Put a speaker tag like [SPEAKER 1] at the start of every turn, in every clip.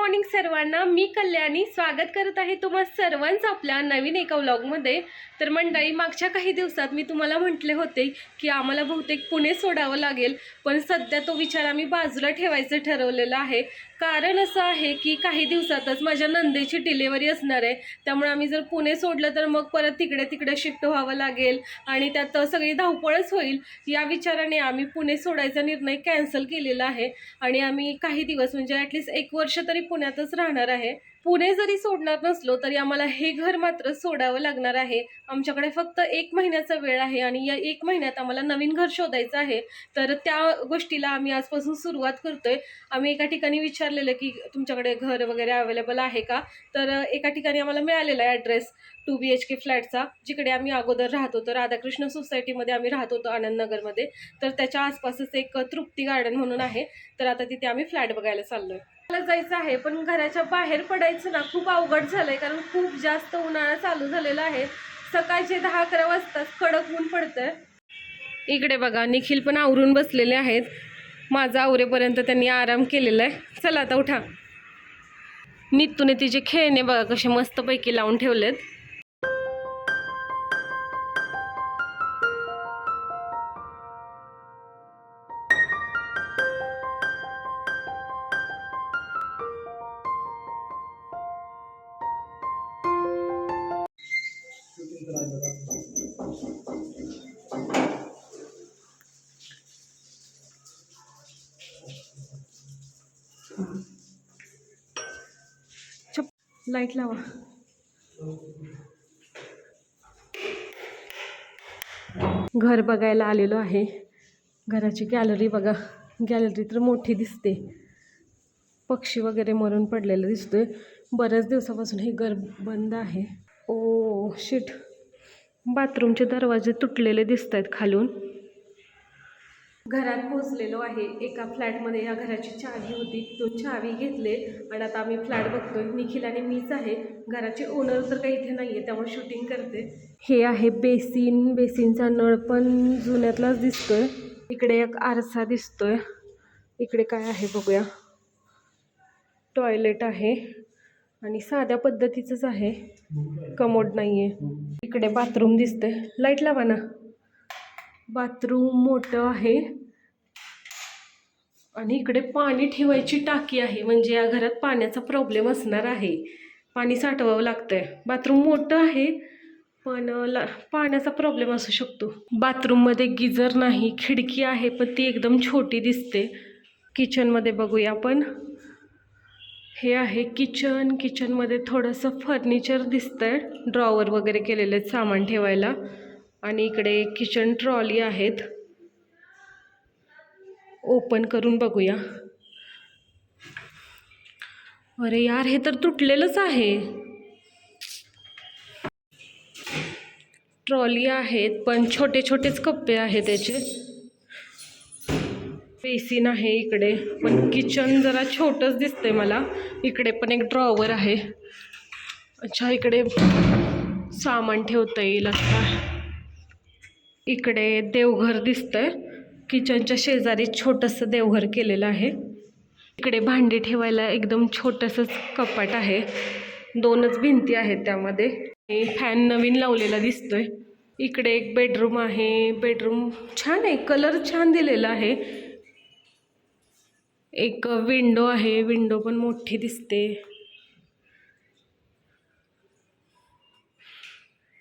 [SPEAKER 1] Morning सर्वांना, मी कल्याणी स्वागत करत आहे तुम्हा सर्वांचं आपल्या नवीन एका व्लॉगमध्ये। तर मंडळी, मागच्या काही दिवसात मी तुम्हाला म्हटले होते की आम्हाला बहुतेक पुणे सोडावं लागेल, पण सध्या तो विचार आम्ही बाजूला ठेवायचं ठरवलेलं आहे। कारण असं आहे की काही दिवसातच माझ्या नंदेची डिलिव्हरी असणार आहे, त्यामुळे आम्ही जर पुणे सोडलं तर मग परत तिकडे शिफ्ट व्हावं लागेल आणि त्यात सगळी धावपळच होईल। या विचाराने आम्ही पुणे सोडायचा निर्णय कॅन्सल केलेला आहे आणि आम्ही काही दिवस म्हणजे ॲटलिस्ट 1 वर्ष तरी पुण्यातच राहणार आहे। पुणे जरी सोडणार नसलो तरी आम्हाला हे घर मात्र सोडावं लागणार आहे। आमच्याकडे फक्त 1 महिन्याचा वेळ आहे आणि या 1 महिन्यात आम्हाला नवीन घर शोधायचं आहे। तर त्या गोष्टीला आम्ही आजपासून सुरुवात करतोय। आम्ही एका ठिकाणी विचारलेलं की तुमच्याकडे घर वगैरे अवेलेबल आहे का, तर एका ठिकाणी आम्हाला मिळालेला आहे ॲड्रेस 2 BHK फ्लॅटचा, जिकडे आम्ही अगोदर राहत होतो। राधाकृष्ण सोसायटीमध्ये आम्ही राहत होतो, आनंदनगरमध्ये। तर त्याच्या आसपासच एक तृप्ती गार्डन म्हणून आहे, तर आता तिथे आम्ही फ्लॅट बघायला चाललोय। मला जायचं आहे पण घराच्या बाहेर पडायचं ना खूप अवघड झालंय, कारण खूप जास्त उन्हाळा चालू झालेला आहे। सकाळचे 10-11 वाजता कडक ऊन पडतंय। इकडे बघा, निखिल पण आवरून बसलेले आहेत। माझा आवरेपर्यंत त्यांनी आराम केलेला आहे। चला आता उठा। नित्तूने तिचे खेळणे बघा कसे मस्तपैकी लावून ठेवलेत। लाईट लावा। घर बघायला आलेलो आहे। घराची गॅलरी बघा, गॅलरी तर मोठी दिसते। पक्षी वगैरे मरून पडलेलं दिसतोय। बऱ्याच दिवसापासून हे घर बंद आहे। ओ शिट, बाथरूमचे दरवाजे तुटलेले दिसत आहेत खालून। घरात पोहोचलेलो आहे। एका फ्लॅटमध्ये या घराची चावी होती, तो चावी घेतले आणि आता आम्ही फ्लॅट बघतोय। निखिल आणि मीच आहे, घराचे ओनर तर काही इथे नाही आहे, त्यामुळे शूटिंग करते। हे आहे बेसिन, बेसिनचा नळ पण जुन्यातलाच दिसतोय। इकडे एक आरसा दिसतोय। इकडे काय आहे बघूया, टॉयलेट आहे आणि साध्या पद्धतीचंच आहे, कमोड नाही आहे। इकडे बाथरूम दिसतंय, लाईट लावा ना। बाथरूम मोठं आहे आणि इकडे पाणी ठेवायची टाकी आहे, म्हणजे या घरात पाण्याचा प्रॉब्लेम असणार आहे, पाणी साठवावं लागतंय। बाथरूम मोठं आहे पण पाण्याचा प्रॉब्लेम असू शकतो। बाथरूममध्ये गिझर नाही, खिडकी आहे पण ती एकदम छोटी दिसते। किचनमध्ये बघूया आपण, हे आहे किचन। किचनमध्ये थोडंसं फर्निचर दिसतंय, ड्रॉवर वगैरे केलेले आहेत सामान ठेवायला। आणि इकडे किचन ट्रॉली आहेत, ओपन करून बघूया। अरे यार, हे तर तुटलेलंच आहे। ट्रॉली आहेत पण छोटे छोटेच कप्पे आहेत त्याचे। बेसिन आहे इकडे, पण किचन जरा छोटंच दिसतंय मला। इकडे पण एक ड्रॉवर आहे। अच्छा, इकडे सामान ठेवता येईल आता। इकडे देवघर दिसतंय, किचनच्या शेजारी छोटंसं देवघर केलेलं आहे। इकडे भांडी ठेवायला एकदम छोटंसंच कपाट आहे, 2च भिंती आहेत त्यामध्ये। फॅन नवीन लावलेला दिसतोय। इकडे एक बेडरूम आहे, बेडरूम छान आहे, कलर छान दिलेला आहे। एक विंडो आहे, विंडो पण मोठी दिसते।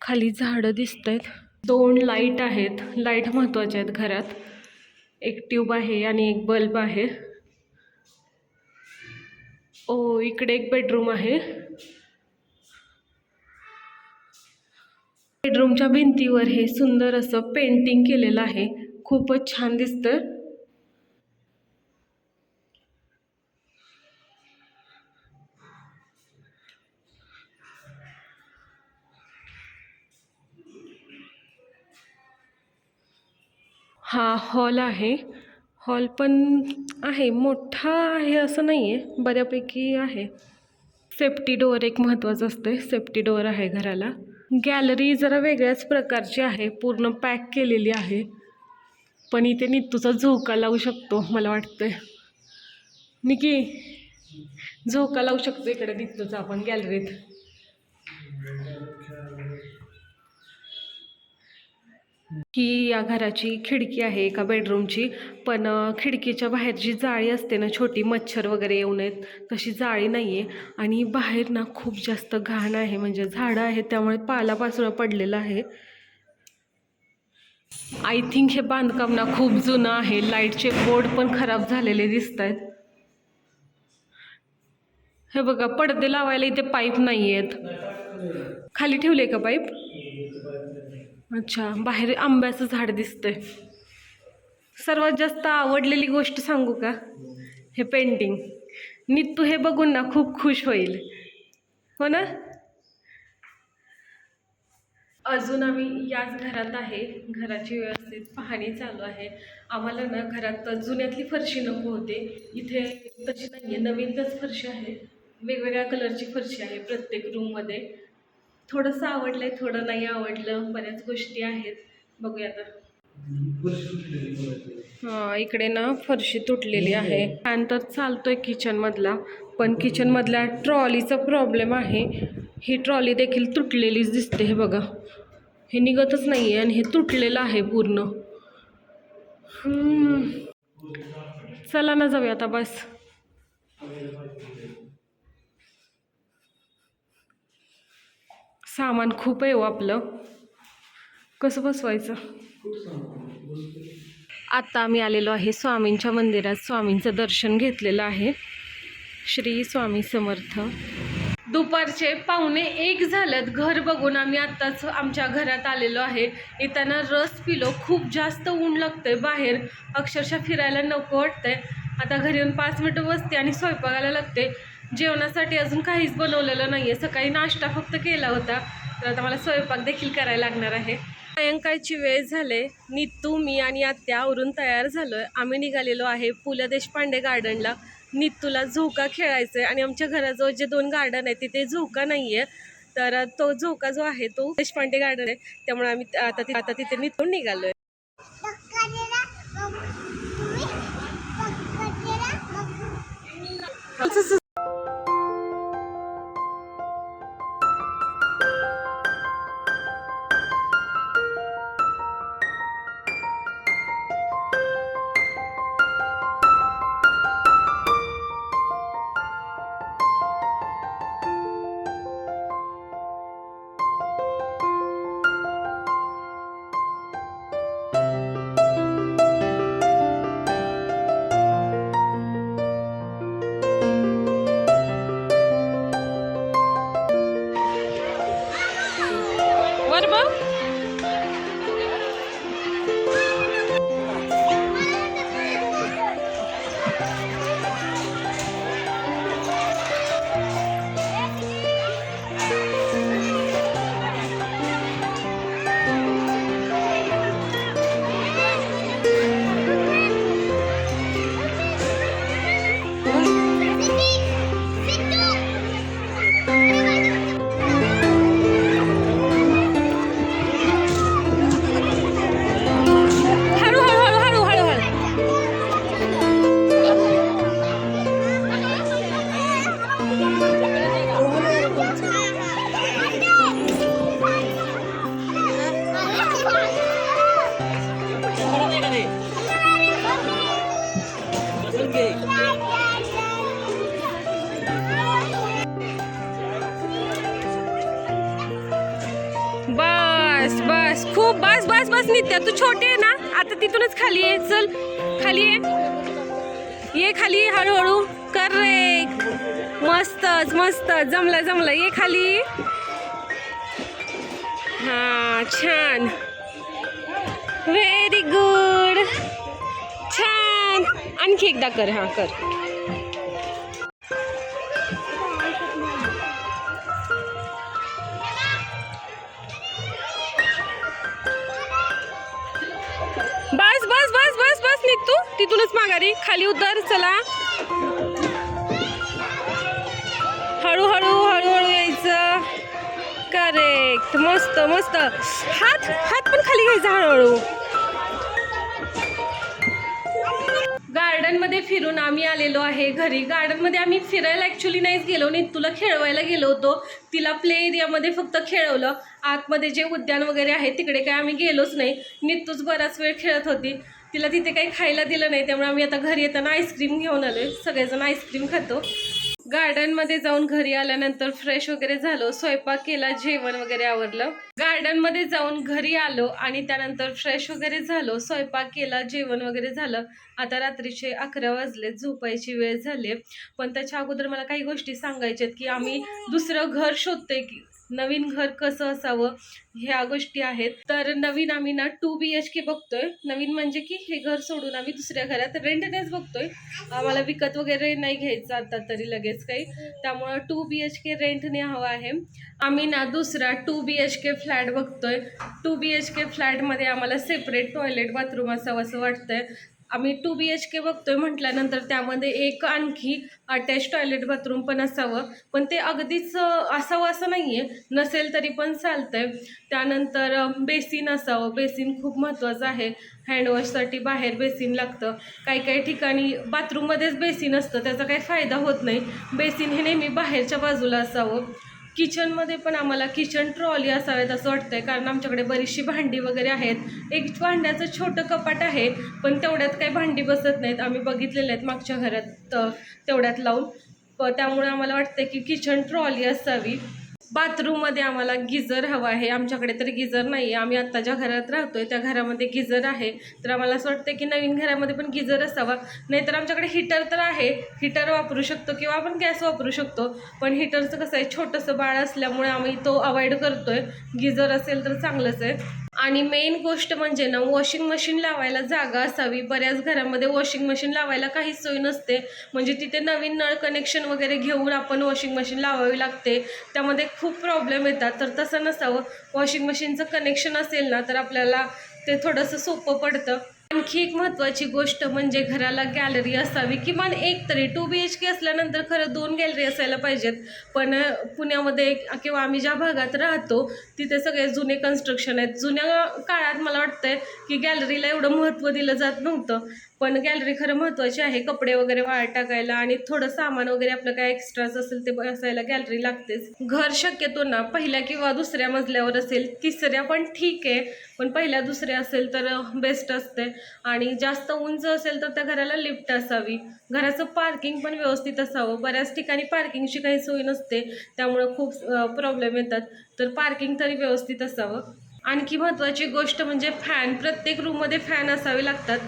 [SPEAKER 1] खाली झाडं दिसत आहेत। 2 लाईट आहेत, लाईट महत्त्वाच्या आहेत घरात। एक ट्यूब आहे आणि एक बल्ब आहे। ओ, इकडे एक बेडरूम आहे। बेडरूमच्या भिंतीवर हे सुंदर असं पेंटिंग केलेलं आहे, खूपच छान दिसतं। हा हॉल आहे, हॉल पण आहे, मोठा आहे असं नाही आहे, बऱ्यापैकी आहे। सेफ्टी डोअर एक महत्त्वाचं असतं, सेफ्टी डोअर आहे घराला। गॅलरी जरा वेगळ्याच प्रकारची आहे, पूर्ण पॅक केलेली आहे, पण इथे नित्तूचा झोका लावू शकतो मला वाटतंय। निकी, झोका लावू शकतो इकडे दिसतोच आपण गॅलरीत. ही या घराची खिडकी आहे एका बेडरूमची, पण खिडकीच्या बाहेरची जाळी असते ना छोटी, मच्छर वगैरे येऊ नयेत तशी जाळी नाही आहे. आणि बाहेर ना खूप जास्त घाण आहे, म्हणजे झाडं आहेत त्यामुळे पालापाचोळा पडलेला आहे. आय थिंक हे बांधकाम ना खूप जुनं आहे. लाईटचे बोर्ड पण खराब झालेले दिसत आहेत. हे बघा, पडदे लावायला इथे पाईप नाही आहेत. खाली ठेवले का पाईप? अच्छा, बाहेर आंब्याचं झाड दिसतंय. सर्वात जास्त आवडलेली गोष्ट सांगू का? हे पेंटिंग. नित्तू हे बघून ना खूप खुश होईल, हो ना? अजून आम्ही याच घरात आहे. घराची व्यवस्थित पाहणी चालू आहे. आम्हाला ना घरात जुन्यातली फरशी नको होते, इथे तशी नाही आहे, नवीनच फरशी आहे. वेगवेगळ्या कलरची फरशी आहे प्रत्येक रूममध्ये. थोडंसं आवडलं आहे, थोडं नाही आवडलं, बऱ्याच गोष्टी आहेत. बघूया आता. हां, इकडे ना फरशी तुटलेली आहे. फॅन तर चालतोय किचनमधला, पण किचनमधल्या ट्रॉलीचा प्रॉब्लेम आहे. ही ट्रॉली देखील तुटलेलीच दिसते. हे बघा, हे निघतच नाही आहे आणि हे तुटलेलं आहे पूर्ण. चला ना जाऊया आता, बस. सामान खूप आहे हो आपलं, कसं बसवायचं? आता आम्ही आलेलो आहे स्वामींच्या मंदिरात. स्वामींचं दर्शन घेतलेलं आहे. श्री स्वामी समर्थ. दुपारचे 12:45 झालेत. घर बघून आम्ही आत्ताच आमच्या घरात आलेलो आहे. येताना रस पिलो. खूप जास्त ऊन लागतंय बाहेर, अक्षरशः फिरायला नको वाटतंय. आता घरी येऊन 5 मिनटं बसते आणि स्वयंपाकाला लागते. जेवणासाठी अजून काहीच बनवलेलं नाही आहे. सकाळी नाश्ता फक्त केला होता, तर आता मला स्वयंपाक देखील करायला लागणार आहे. सायंकाळची वेळ झाले. नित्तू, मी आणि आत्या आवरून तयार झालो आहे. आम्ही निघालेलो आहे पु ल देशपांडे गार्डनला. नित्तूला झोका खेळायचं आहे आणि आमच्या घराजवळ जे 2 गार्डन आहे तिथे झोका नाही आहे, तर तो झोका जो आहे तो देशपांडे गार्डन आहे, त्यामुळे आम्ही आता तिथे निघून निघालो आहे. बस बस, खूप बस बस बस. नित्या तू छोटी आहे ना, आता तिथूनच खाली आहे. चल खाली ये खाली, हळूहळू कर रे. मस्तच मस्त, जमलं जमलं. ये खाली. हां, छान, व्हेरी गुड, छान. आणखी एकदा कर. हां कर. बस बस बस बस बस. निघ तू तिथूनच माघारी, खाली उतर. चला, हळूहळू हळूहळू यायचं. करेक्ट, मस्त मस्त. हात हात पण खाली घ्यायचा हळूहळू. गार्डन गार्डनमध्ये फिरून आम्ही आलेलो आहे घरी. गार्डनमध्ये आम्ही फिरायला ॲक्च्युली नाहीच गेलो, तुला खेळवायला गेलो होतो. तिला प्ले एरियामध्ये फक्त खेळवलं. आतमध्ये जे उद्यान वगैरे आहे तिकडे काय आम्ही गेलोच नाही. नितूच बराच वेळ खेळत होती, तिला तिथे काही खायला दिलं नाही. त्यामुळे आम्ही आता घरी येताना आईस्क्रीम घेऊन आलोय. सगळेजण आईस्क्रीम खातो. गार्डनमध्ये जाऊन घरी आल्यानंतर फ्रेश वगैरे झालो, स्वयंपाक केला, जेवण वगैरे आवरलं. गार्डनमध्ये जाऊन घरी आलो आणि त्यानंतर फ्रेश वगैरे झालो, स्वयंपाक केला, जेवण वगैरे झालं. आता रात्रीचे 11 वाजले, झोपायची वेळ झाली. पण त्याच्या अगोदर मला काही गोष्टी सांगायच्यात की आम्ही दुसरं घर शोधतोय, की नवीन घर कसं असावं ह्या गोष्टी आहेत. तर नवीन आम्ही ना 2 BHK बघतोय. नवीन म्हणजे की हे घर सोडून आम्ही दुसऱ्या घरात रेंटनेच बघतोय. आम्हाला विकत वगैरे नाही घ्यायचं आता तरी लगेच काही, त्यामुळं 2 BHK रेंटने हवा आहे. आम्ही ना दुसरा 2 BHK फ्लॅट बघतोय. 2 BHK फ्लॅटमध्ये आम्हाला सेपरेट टॉयलेट बाथरूम असावं असं वाटतंय. आम्ही 2 BHK बघतोय म्हटल्यानंतर त्यामध्ये एक आणखी अटॅच टॉयलेट बाथरूम पण असावं, पण ते अगदीच असावं असं नाही आहे, नसेल तरी पण चालतंय. त्यानंतर बेसिन असावं. बेसिन खूप महत्त्वाचं आहे. हँडवॉशसाठी बाहेर बेसिन लागतं. काही काही ठिकाणी बाथरूममध्येच बेसिन असतं, त्याचा काही फायदा होत नाही. बेसिन हे नेहमी बाहेरच्या बाजूला असावं. किचनमध्ये पण आम्हाला किचन ट्रॉली असावेत असं वाटतंय, कारण आमच्याकडे बरीचशी भांडी वगैरे आहेत. एक भांड्याचं छोटं कपाट आहे, पण तेवढ्यात काही भांडी बसत नाहीत. आम्ही बघितलेले आहेत मागच्या घरात तेवढ्यात लावून. त्यामुळे आम्हाला वाटतं की किचन ट्रॉली असावी. बाथरूममध्ये आम्हाला गिझर हवा आहे. आमच्याकडे तरी गिझर नाही आहे. आम्ही आत्ता ज्या घरात राहतोय त्या घरामध्ये गिझर आहे, तर आम्हाला असं वाटतं की नवीन घरामध्ये पण गिझर असावा. नाहीतर आमच्याकडे हीटर तर आहे, हीटर वापरू शकतो किंवा आपण गॅस वापरू शकतो. पण हीटरचं कसं आहे, छोटंसं बाळ असल्यामुळे आम्ही तो अवॉइड करतोय. गिझर असेल तर चांगलंच आहे. आणि मेन गोष्ट म्हणजे ना, वॉशिंग मशीन लावायला जागा असावी. बऱ्याच घरामध्ये वॉशिंग मशीन लावायला काहीच सोय नसते, म्हणजे तिथे नवीन नळ कनेक्शन वगैरे घेऊन आपण वॉशिंग मशीन लावावी लागते. त्यामध्ये खूप प्रॉब्लेम येतात. तर तसं नसावं. वॉशिंग मशीनचं कनेक्शन असेल ना तर आपल्याला ते थोडंसं सोपं पडतं. आणखी एक महत्त्वाची गोष्ट म्हणजे घराला गॅलरी असावी, किमान एक तरी. 2 BHK असल्यानंतर खरं 2 गॅलरी असायला पाहिजेत. पण पुण्यामध्ये किंवा आम्ही ज्या भागात राहतो तिथे सगळे जुने कन्स्ट्रक्शन आहेत. जुन्या काळात मला वाटतंय की गॅलरीला एवढं महत्त्व दिलं जात नव्हतं, पण गॅलरी खरं महत्त्वाची आहे. कपडे वगैरे वाळत टाकायला आणि थोडं सामान वगैरे आपलं काय एक्स्ट्राच असेल ते बसायला गॅलरी लागतेच. घर शक्यतो ना पहिल्या किंवा दुसऱ्या मजल्यावर असेल, तिसऱ्या पण ठीक आहे, पण पहिल्या दुसऱ्या असेल तर बेस्ट असते. आणि जास्त उंच असेल तर त्या घराला लिफ्ट असावी. घराचं पार्किंग पण व्यवस्थित असावं. बऱ्याच ठिकाणी पार्किंगची काही सोय नसते, त्यामुळं खूप प्रॉब्लेम येतात. तर पार्किंग तरी व्यवस्थित असावं. आणखी महत्त्वाची गोष्ट म्हणजे फॅन. प्रत्येक रूममध्ये फॅन असावे लागतात.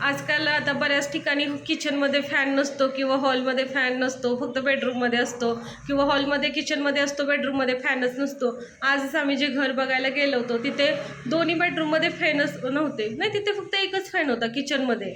[SPEAKER 1] आजकाल आता बऱ्याच ठिकाणी किचनमध्ये फॅन नसतो किंवा हॉलमध्ये फॅन नसतो, फक्त बेडरूममध्ये असतो, किंवा हॉलमध्ये किचनमध्ये असतो, बेडरूममध्ये फॅनच नसतो. आजच आम्ही जे घर बघायला गेलो होतो तिथे दोन्ही बेडरूममध्ये फॅनच नव्हते. नाही, तिथे फक्त एकच फॅन होता किचनमध्ये,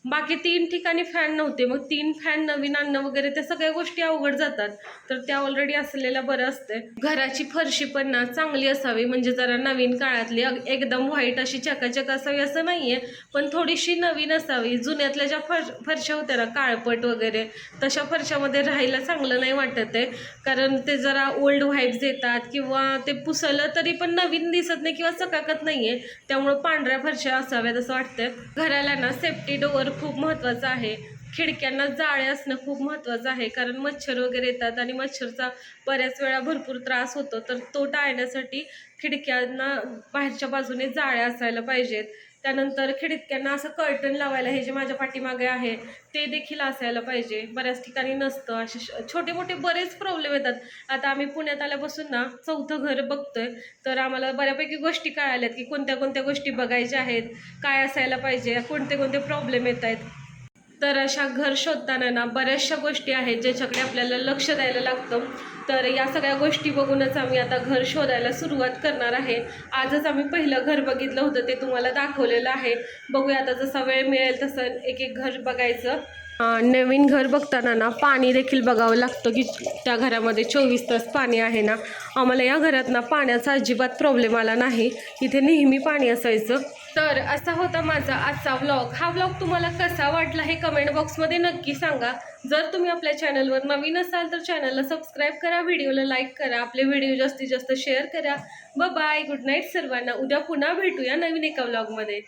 [SPEAKER 1] बाकी 3 ठिकाणी फॅन नव्हते. मग 3 फॅन नवीन आणणं वगैरे त्या सगळ्या गोष्टी अवघड जातात. तर त्या ऑलरेडी असलेल्या बरं असते. घराची फरशी पण ना चांगली असावी, म्हणजे जरा नवीन काळातली, एकदम व्हाईट अशी चकाचक असावी असं नाही आहे, पण थोडीशी नवीन असावी. जुन्यातल्या ज्या फरशा होत्या ना काळपट वगैरे, तशा फरशामध्ये राहायला चांगलं नाही वाटत आहे, कारण ते जरा ओल्ड व्हाईब्स येतात किंवा ते पुसलं तरी पण नवीन दिसत नाही किंवा चकाकत नाही आहे. त्यामुळं पांढऱ्या फरशा असाव्यात असं वाटतं. घराला ना सेफ्टी डोअर खूप महत्त्वाचं आहे. खिडक्यांना जाळे असणं खूप महत्त्वाचं आहे, कारण मच्छर वगैरे येतात आणि मच्छरचा बऱ्याच वेळा भरपूर त्रास होतो. तर तो टाळण्यासाठी खिडक्यांना बाहेरच्या बाजूने जाळ्या असायला पाहिजेत. त्यानंतर खिडक्यांना असं कर्टन लावायला, हे जे माझ्या पाठीमागे आहे ते देखील असायला पाहिजे. बऱ्याच ठिकाणी नसतं. असे छोटे मोठे बरेच प्रॉब्लेम येतात. आता आम्ही पुण्यात आल्यापासून ना 4थं घर बघतोय, तर आम्हाला बऱ्यापैकी गोष्टी कळाल्यात की कोणत्या कोणत्या गोष्टी बघायच्या आहेत, काय असायला पाहिजे, कोणते कोणते प्रॉब्लेम येत आहेत. तर अशा घर शोधताना ना बऱ्याचशा गोष्टी आहेत ज्याच्याकडे आपल्याला लक्ष द्यायला लागतं. तर या सगळ्या गोष्टी बघूनच आम्ही आता घर शोधायला सुरुवात करणार आहे. आजच आम्ही पहिलं घर बघितलं होतं, ते तुम्हाला दाखवलेलं आहे. बघूया आता जसा वेळ मिळेल तसं एक एक घर बघायचं. नवीन घर बघताना ना पाणी देखील बघावं लागतं की त्या घरामध्ये 24 तास पाणी आहे ना. आम्हाला या घरात ना पाण्याचा अजिबात प्रॉब्लेम आला नाही, इथे नेहमी पाणी असायचं. तर असा होता माझा आजचा व्लॉग. हा व्लॉग तुम्हाला कसा वाटला हे कमेंट बॉक्समध्ये नक्की सांगा. जर तुम्ही आपल्या चॅनलवर नवीन असाल तर चॅनलला सबस्क्राईब करा, व्हिडिओला लाईक करा, आपले व्हिडिओ जास्तीत जास्त शेअर करा. बाय, गुड नाईट सर्वांना. उद्या पुन्हा भेटूया नवीन एका व्लॉगमध्ये.